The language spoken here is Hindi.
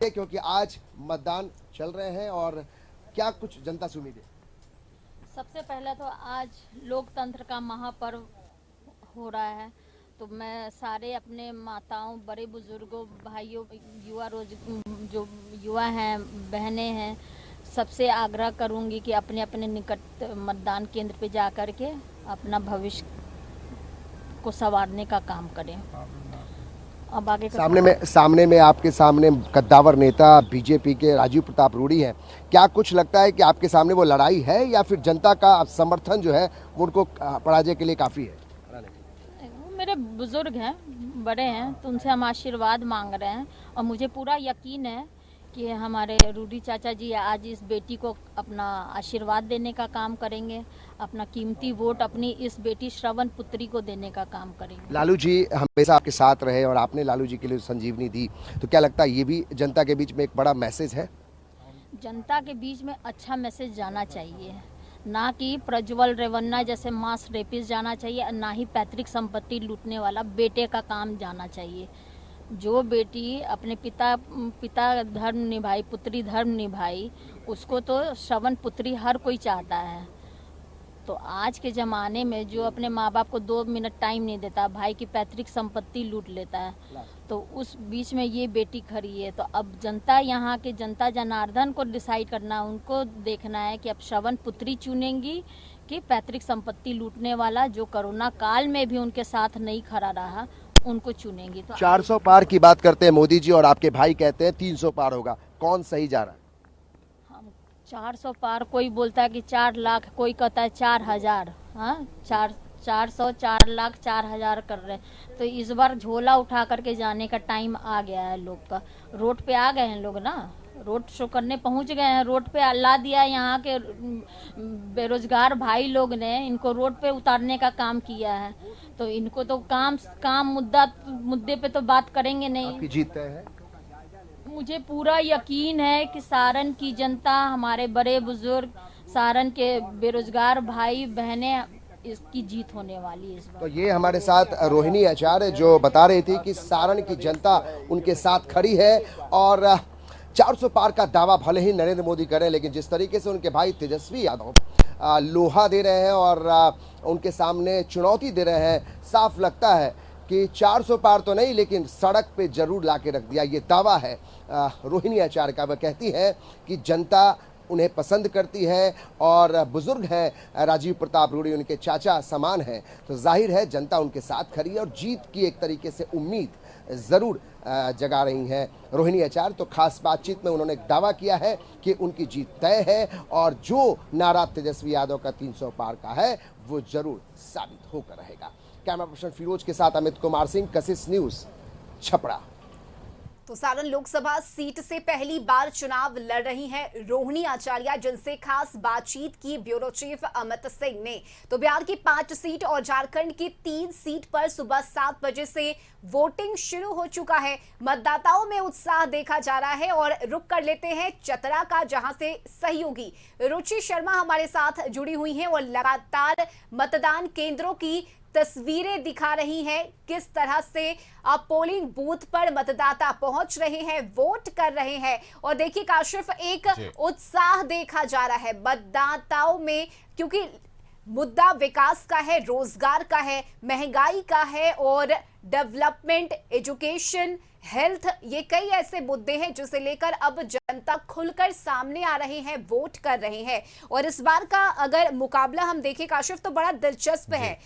क्योंकि आज मतदान चल रहे हैं और क्या कुछ जनता से उम्मीद है? सबसे पहले तो आज लोकतंत्र का महापर्व हो रहा है, तो मैं सारे अपने माताओं, बड़े बुजुर्गों, भाइयों, जो युवा हैं, बहनें हैं, सबसे आग्रह करूंगी कि अपने अपने निकट मतदान केंद्र पे जा कर के अपना भविष्य को संवारने का काम करें। अब आगे सामने में आपके सामने कद्दावर नेता बीजेपी के राजीव प्रताप रूडी हैं। क्या कुछ लगता है कि आपके सामने वो लड़ाई है या फिर जनता का समर्थन जो है वो उनको पराजय के लिए काफी है? वो मेरे बुजुर्ग हैं, बड़े हैं, तो उनसे हम आशीर्वाद मांग रहे हैं और मुझे पूरा यकीन है कि हमारे रूडी चाचा जी आज इस बेटी को अपना आशीर्वाद देने का काम करेंगे, अपना कीमती वोट अपनी इस बेटी श्रवण पुत्री को देने का काम करेंगे। लालू जी हमेशा आपके साथ रहे और आपने लालू जी के लिए संजीवनी दी, तो क्या लगता है ये भी जनता के बीच में एक बड़ा मैसेज है? जनता के बीच में अच्छा मैसेज जाना चाहिए, ना कि प्रज्वल रेवन्ना जैसे मास रेपिस्ट जाना चाहिए, ना ही पैतृक संपत्ति लूटने वाला बेटे का काम जाना चाहिए। जो बेटी अपने पिता धर्म निभाई, पुत्री धर्म निभाई, उसको तो श्रवण पुत्री हर कोई चाहता है। तो आज के ज़माने में जो अपने माँ बाप को 2 मिनट टाइम नहीं देता, भाई की पैतृक संपत्ति लूट लेता है, तो उस बीच में ये बेटी खड़ी है। तो अब जनता, यहाँ के जनता जनार्दन को डिसाइड करना, उनको देखना है कि अब श्रवण पुत्री चुनेंगी कि पैतृक संपत्ति लूटने वाला जो कोरोना काल में भी उनके साथ नहीं खड़ा रहा, उनको चुनेंगी। तो 400 पार की बात करते हैं मोदी जी और आपके भाई कहते हैं 300 पार होगा, कौन सही जा रहा है? 400 पार, कोई बोलता है कि 4 लाख, कोई कहता है 4,000। हाँ, 400, 4 लाख, 4,000 कर रहे हैं। तो इस बार झोला उठा करके जाने का टाइम आ गया है लोग का। रोड पे आ गए हैं लोग ना, रोड शो करने पहुंच गए हैं, रोड पे ला दिया। यहाँ के बेरोजगार भाई लोग ने इनको रोड पे उतारने का काम किया है, तो इनको तो काम मुद्दे पे तो बात करेंगे नहीं। आपकी जीत तय है? मुझे पूरा यकीन है कि सारण की जनता, हमारे बड़े बुजुर्ग, सारण के बेरोजगार भाई बहनें, इसकी जीत होने वाली है इस बार। तो ये हमारे साथ रोहिणी आचार्य जो बता रही थी कि सारण की जनता उनके साथ खड़ी है और 400 पार का दावा भले ही नरेंद्र मोदी करें, लेकिन जिस तरीके से उनके भाई तेजस्वी यादव लोहा दे रहे हैं और उनके सामने चुनौती दे रहे हैं, साफ लगता है कि 400 पार तो नहीं लेकिन सड़क पे जरूर लाके रख दिया, ये दावा है रोहिणी आचार्य का। वह कहती है कि जनता उन्हें पसंद करती है और बुजुर्ग हैं राजीव प्रताप रूडी, उनके चाचा समान हैं, तो जाहिर है जनता उनके साथ खड़ी है और जीत की एक तरीके से उम्मीद ज़रूर जगा रही हैं रोहिणी आचार्य। तो खास बातचीत में उन्होंने दावा किया है कि उनकी जीत तय है और जो नारा तेजस्वी यादव का 300 पार का है वो जरूर साबित होकर रहेगा। कैमरा पर्सन फिरोज के साथ अमित कुमार सिंह, कशिश न्यूज, छपरा। तो सारण लोकसभा सीट से पहली बार चुनाव लड़ रही हैं रोहिणी आचार्य, जिनसे खास बातचीत की ब्यूरो चीफ अमित सिंह ने। तो बिहार की 5 सीट और झारखंड की 3 सीट पर सुबह 7 बजे से वोटिंग शुरू हो चुका है। मतदाताओं में उत्साह देखा जा रहा है और रुक कर लेते हैं चतरा का, जहां से सहयोगी रुचि शर्मा हमारे साथ जुड़ी हुई हैं और लगातार मतदान केंद्रों की तस्वीरें दिखा रही हैं, किस तरह से अब पोलिंग बूथ पर मतदाता पहुंच रहे हैं, वोट कर रहे हैं। और देखिए काशिफ, एक उत्साह देखा जा रहा है मतदाताओं में, क्योंकि मुद्दा विकास का है, रोजगार का है, महंगाई का है और डेवलपमेंट, एजुकेशन, हेल्थ, ये कई ऐसे मुद्दे हैं जिसे लेकर अब जनता खुलकर सामने आ रहे हैं, वोट कर रहे हैं। और इस बार का अगर मुकाबला हम देखें काशिफ, तो बड़ा दिलचस्प है।